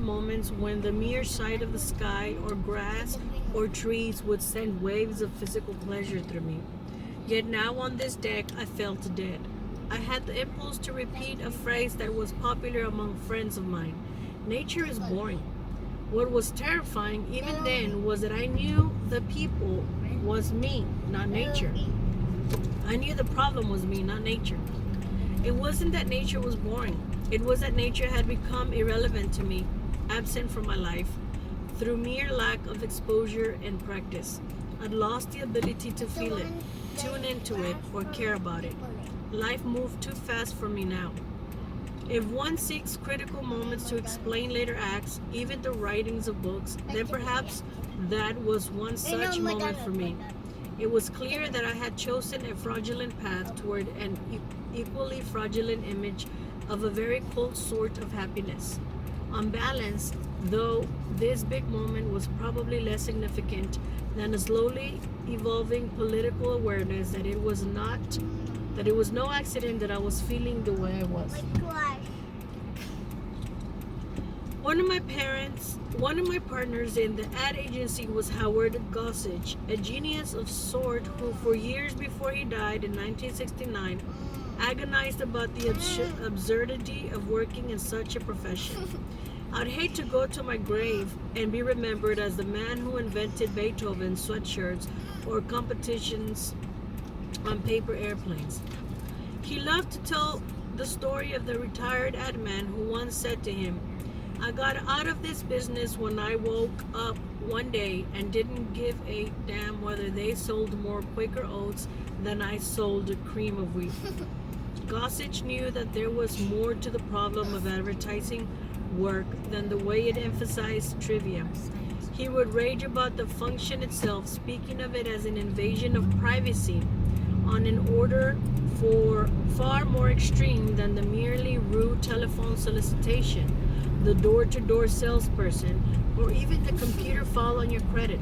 moments when the mere sight of the sky or grass or trees would send waves of physical pleasure through me. Yet now on this deck, I felt dead. I had the impulse to repeat a phrase that was popular among friends of mine. Nature is boring. What was terrifying even then was that I knew the people was me, not nature. I knew the problem was me, not nature. It wasn't that nature was boring. It was that nature had become irrelevant to me, absent from my life, through mere lack of exposure and practice. I'd lost the ability to feel it, tune into it, or care about it. Life moved too fast for me now. If one seeks critical moments to explain later acts, even the writings of books, then perhaps that was one such moment for me. It was clear that I had chosen a fraudulent path toward an equally fraudulent image of a very cold sort of happiness. On balance, though, this big moment was probably less significant than a slowly evolving political awareness that it was no accident that I was feeling the way I was. One of my partners in the ad agency was Howard Gossage, a genius of sort who for years before he died in 1969 agonized about the absurdity of working in such a profession. I'd hate to go to my grave and be remembered as the man who invented Beethoven's sweatshirts or competitions on paper airplanes. He loved to tell the story of the retired ad man who once said to him, "I got out of this business when I woke up one day and didn't give a damn whether they sold more Quaker Oats than I sold cream of wheat." Gossage knew that there was more to the problem of advertising work than the way it emphasized trivia. He would rage about the function itself, speaking of it as an invasion of privacy on an order for far more extreme than the merely rude telephone solicitation, the door-to-door salesperson, or even the computer file on your credit.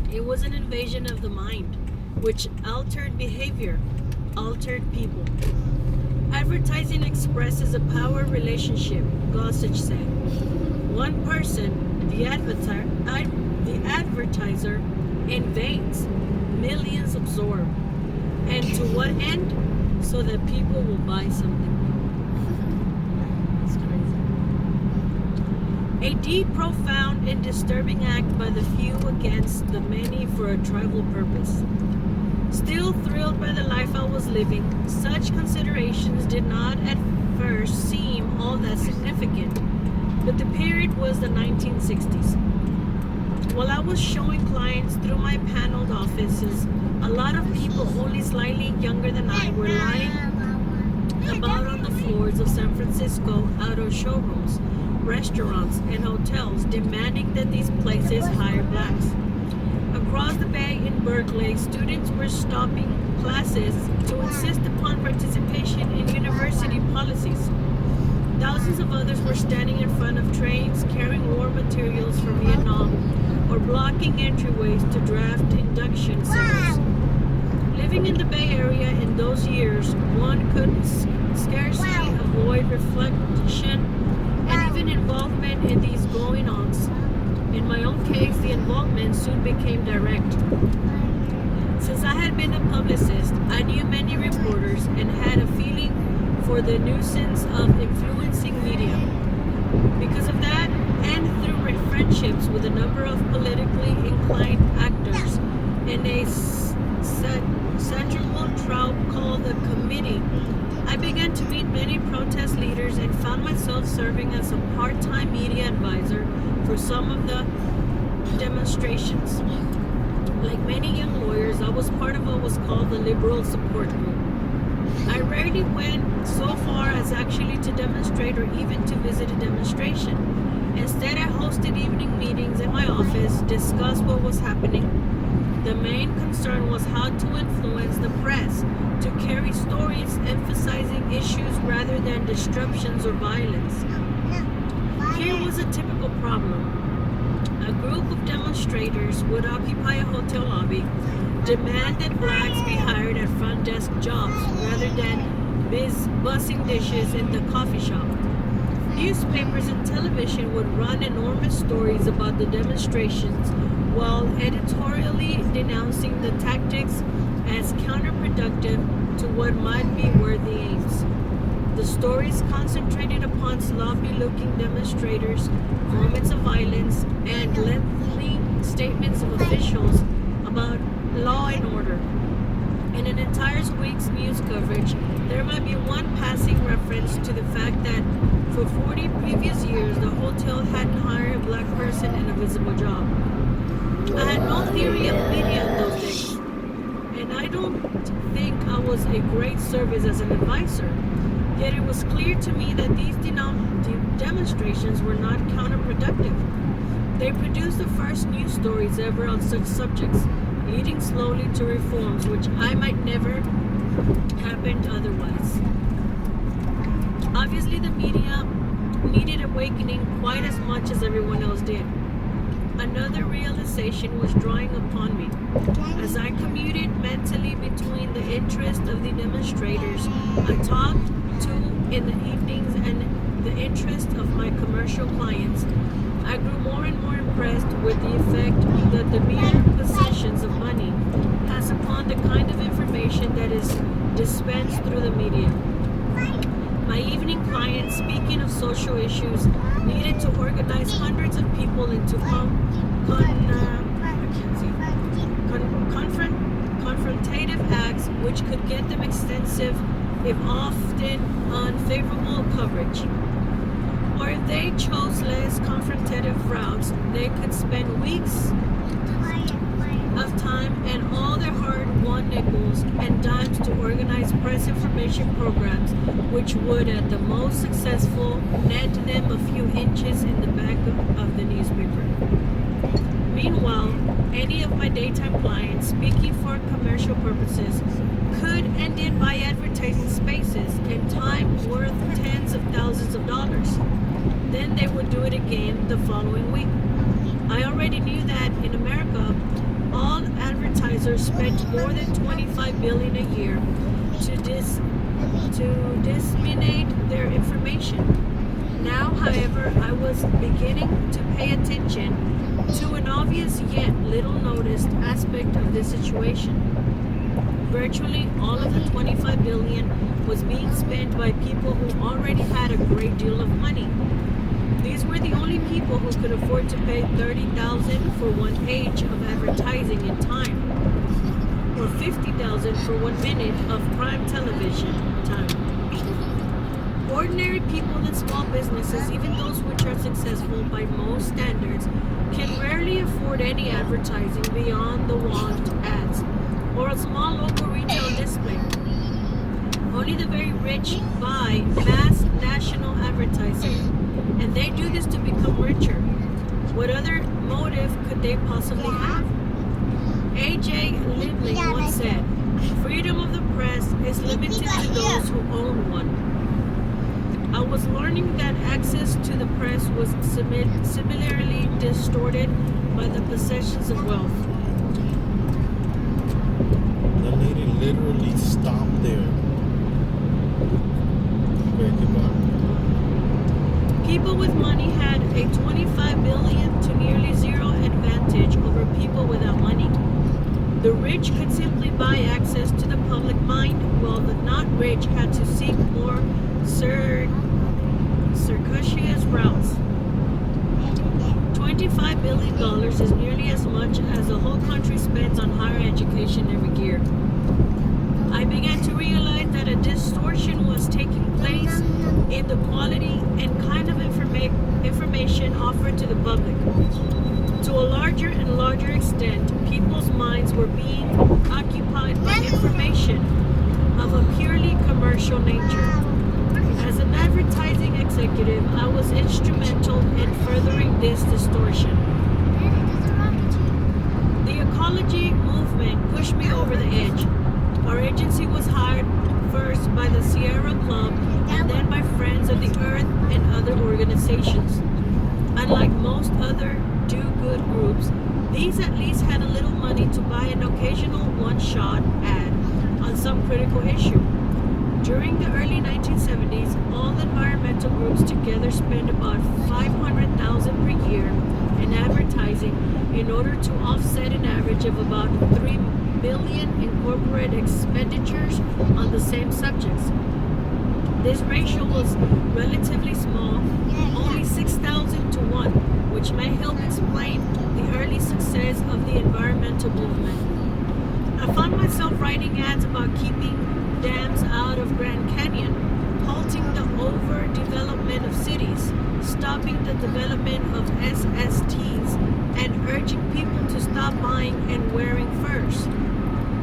It was an invasion of the mind, which altered behavior, altered people. Advertising expresses a power relationship, Gossage said. One person, the advertiser, invades, millions absorb. And to what end? So that people will buy something. It's crazy. A deep, profound, and disturbing act by the few against the many for a tribal purpose. Still thrilled by the life I was living, such considerations did not at first seem all that significant, but the period was the 1960s. While I was showing clients through my paneled offices, a lot of people only slightly younger than I were lying about on the floors of San Francisco auto showrooms, restaurants, and hotels, demanding that these places hire blacks. Across the bay in Berkeley, students were stopping classes to insist upon participation in university policies. Thousands of others were standing in front of trains carrying war materials from Vietnam or blocking entryways to draft induction centers. Living in the Bay Area in those years, one could scarcely avoid reflection and even involvement in these going-ons. In my own case, the involvement soon became direct. Since I had been a publicist, I knew many reporters and had a feeling for the nuisance of influencing media. Because of that, and through my friendships with a number of politically inclined actors in a satirical trout called the Committee, I began to meet many protest leaders and found myself serving as a part-time media advisor for some of the demonstrations. Like many young lawyers, I was part of what was called the Liberal Support Group. I rarely went so far as actually to demonstrate or even to visit a demonstration. Instead, I hosted evening meetings in my office, discussed what was happening. The main concern was how to influence the press to carry stories emphasizing issues rather than disruptions or violence. Here was a typical problem. A group of demonstrators would occupy a hotel lobby, demand that blacks be hired at front desk jobs rather than bussing dishes in the coffee shop. Newspapers and television would run enormous stories about the demonstrations while editorially denouncing the tactics as counterproductive to what might be worthy aims. The stories concentrated upon sloppy-looking demonstrators, moments of violence, and lengthy statements of officials about law and order. In an entire week's news coverage, there might be one passing reference to the fact that for 40 previous years, the hotel hadn't hired a black person in a visible job. I had no theory of media in those days, and I don't think I was a great service as an advisor. Yet it was clear to me that these demonstrations were not counterproductive. They produced the first news stories ever on such subjects, leading slowly to reforms which I might never happened otherwise. Obviously, the media needed awakening quite as much as everyone else did. Another realization was drawing upon me. As I commuted mentally between the interest of the demonstrators I talked to in the evenings and the interest of my commercial clients, I grew more and more impressed with the effect that the mere possessions of money has upon the kind of information that is dispensed through the media. My evening clients, speaking of social issues, needed to organize hundreds of people into confrontative acts which could get them extensive, if often unfavorable, coverage. Or if they chose less confrontative routes, they could spend weeks of time and all their hard-won nickels and dimes to organize press information programs which would, at the most successful, net them a few inches in the back of the newspaper. Meanwhile, any of my daytime clients, speaking for commercial purposes, could and did buy advertising spaces and time worth tens of thousands of dollars. Then they would do it again the following week. I already knew that in America, all advertisers spent more than $25 billion a year to disseminate their information. Now, however, I was beginning to pay attention to an obvious yet little noticed aspect of this situation. Virtually all of the $25 billion was being spent by people who already had a great deal of money. These were the only people who could afford to pay $30,000 for one page of advertising in Time, or $50,000 for 1 minute of prime television time. Ordinary people and small businesses, even those which are successful by most standards, can rarely afford any advertising beyond the want ads or a small local retail display. Only the very rich buy mass national advertising, and they do this to become richer. What other motive could they possibly have? A.J. Liebling once said, "Freedom of the press is limited to those who own one." I was learning that access to the press was similarly distorted by the possessions of wealth. The lady literally stopped there. People with money had a 25 billion to nearly zero advantage over people without money. The rich could simply buy access to the public mind, while the not rich had to seek more circuitous routes. $25 billion is nearly as much as the whole country spends on higher education every year. I began to realize that a distortion was taking place in the quality and kind of information offered to the public. To a larger and larger extent, people's minds were being occupied by information of a purely commercial nature. As an advertising executive, I was instrumental in furthering this distortion. The ecology movement pushed me over the edge. Our agency was hired first by the Sierra Club and then by Friends of the Earth and other organizations. Unlike most other do-good groups, these at least had a little money to buy an occasional one-shot ad on some critical issue. During the early 1970s, all environmental groups together spent about $500,000 per year in advertising in order to offset an average of about $3 billion in corporate expenditures on the same subjects. This ratio was relatively small, only 6,000 to 1, which may help explain the early success of the environmental movement. I found myself writing ads about keeping dams out of Grand Canyon, halting the overdevelopment of cities, stopping the development of SSTs, and urging people to stop buying and wearing furs.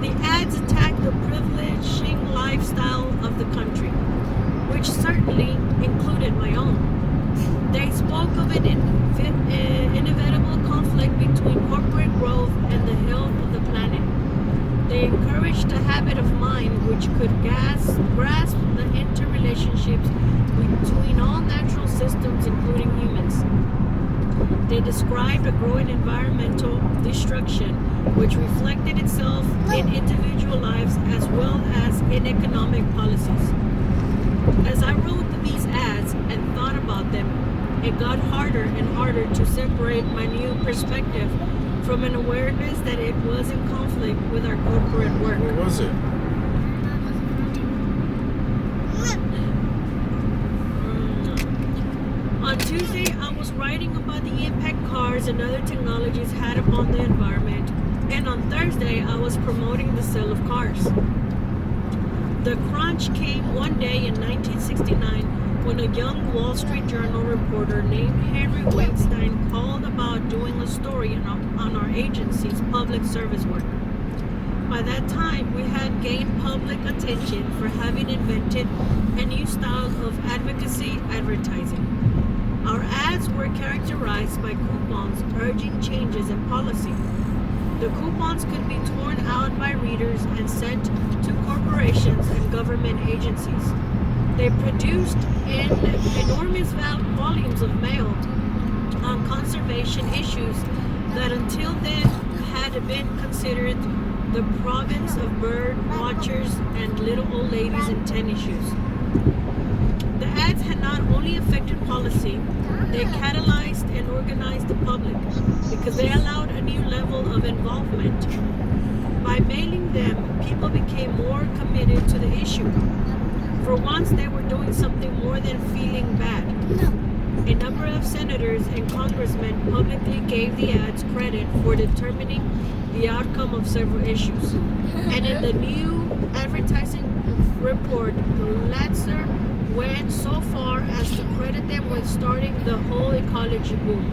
The ads attacked the privileging lifestyle of the country, which certainly included my own. They spoke of an inevitable conflict between corporate growth and the health of the planet. They encouraged a habit of mind which could grasp the interrelationships between all natural systems, including humans. They described a growing environmental destruction which reflected itself in individual lives as well as in economic policies. As I wrote these ads and thought about them, it got harder and harder to separate my new perspective from an awareness that it was in conflict with our corporate work. What was it? On Tuesday, I was writing about the impact cars and other technologies had upon the environment, and on Thursday, I was promoting the sale of cars. The crunch came one day in 1969 when a young Wall Street Journal reporter named Henry Weinstein called about doing a story on our agency's public service work. By that time, we had gained public attention for having invented a new style of advocacy advertising. Our ads were characterized by coupons urging changes in policy. The coupons could be torn out by readers and sent to corporations and government agencies. They produced enormous volumes of mail on conservation issues that until then had been considered the province of bird watchers and little old ladies in tennis shoes. The ads had not only affected policy, they catalyzed and organized the public because they allowed a new level of involvement. By mailing them, people became more committed to the issue. For once, they were doing something more than feeling bad. A number of senators and congressmen publicly gave the ads credit for determining the outcome of several issues. And in the new advertising report, Latzer went so far as to credit them with starting the whole ecology boom.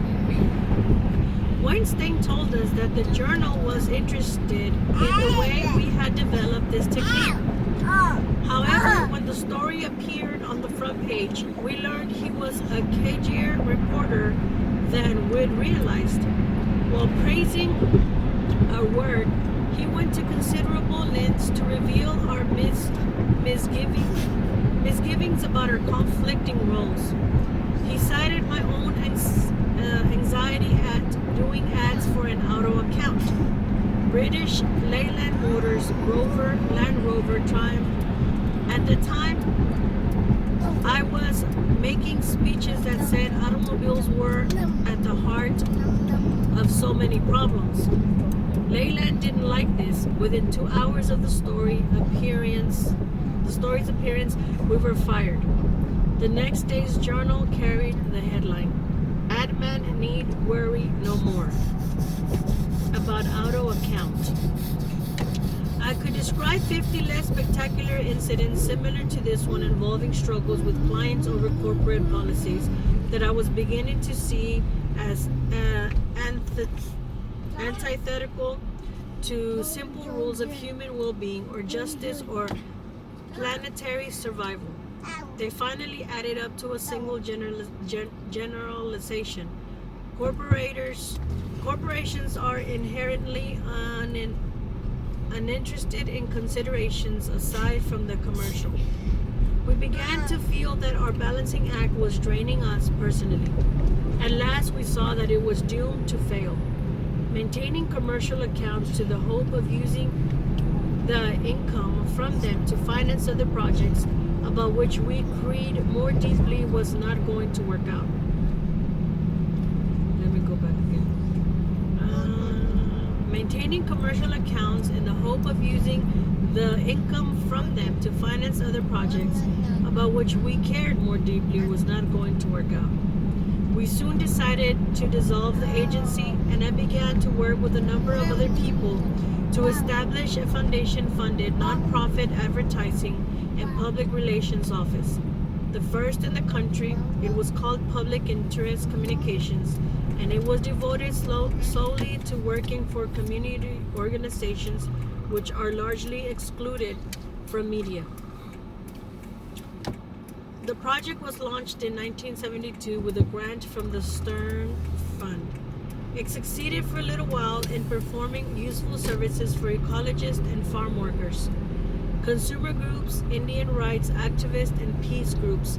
Weinstein told us that the journal was interested in the way we had developed this technique. However, when the story appeared on the front page, we learned he was a cagier reporter than we'd realized. While praising our work, he went to considerable lengths to reveal our misgivings about our conflicting roles. He cited my own anxiety at doing ads for an auto account. British Leyland Motors Land Rover Triumph. At the time, I was making speeches that said automobiles were at the heart of so many problems. Leyland didn't like this. Within 2 hours of the story's appearance, we were fired. The next day's journal carried the headline, "Ad man need worry no more," about auto account. I could describe 50 less spectacular incidents similar to this one involving struggles with clients over corporate policies that I was beginning to see as antithetical to simple rules of human well-being or justice or planetary survival. They finally added up to a single generalization. Corporations are inherently uninterested in considerations aside from the commercial. We began to feel that our balancing act was draining us personally. At last we saw that it was doomed to fail. Maintaining commercial accounts to the hope of using the income from them to finance other projects about which we agreed more deeply was not going to work out. Let me go back again. Maintaining commercial accounts in the hope of using the income from them to finance other projects about which we cared more deeply was not going to work out. We soon decided to dissolve the agency, and I began to work with a number of other people to establish a foundation-funded nonprofit advertising and public relations office. The first in the country. It was called Public Interest Communications, and it was devoted solely to working for community organizations which are largely excluded from media. The project was launched in 1972 with a grant from the Stern Fund. It succeeded for a little while in performing useful services for ecologists and farm workers, consumer groups, Indian rights activists, and peace groups,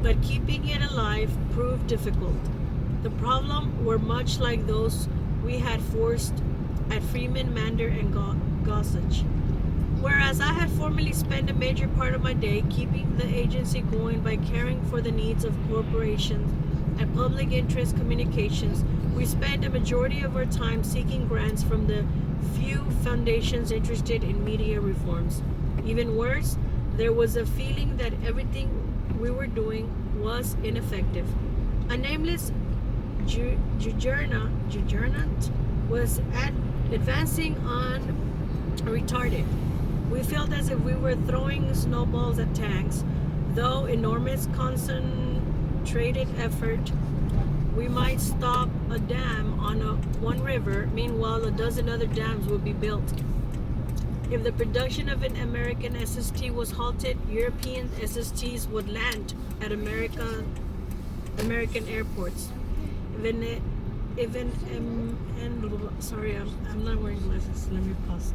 but keeping it alive proved difficult. The problems were much like those we had forced at Freeman, Mander, and Gossage. Whereas I had formerly spent a major part of my day keeping the agency going by caring for the needs of corporations and public interest communications, we spent a majority of our time seeking grants from the few foundations interested in media reforms. Even worse, there was a feeling that everything we were doing was ineffective. A nameless juggernaut was advancing retarded. We felt as if we were throwing snowballs at tanks. Though enormous concentrated effort, we might stop a dam on one river, meanwhile a dozen other dams would be built. If the production of an American SST was halted, European SSTs would land at American airports. Sorry, I'm not wearing glasses. Let me pause.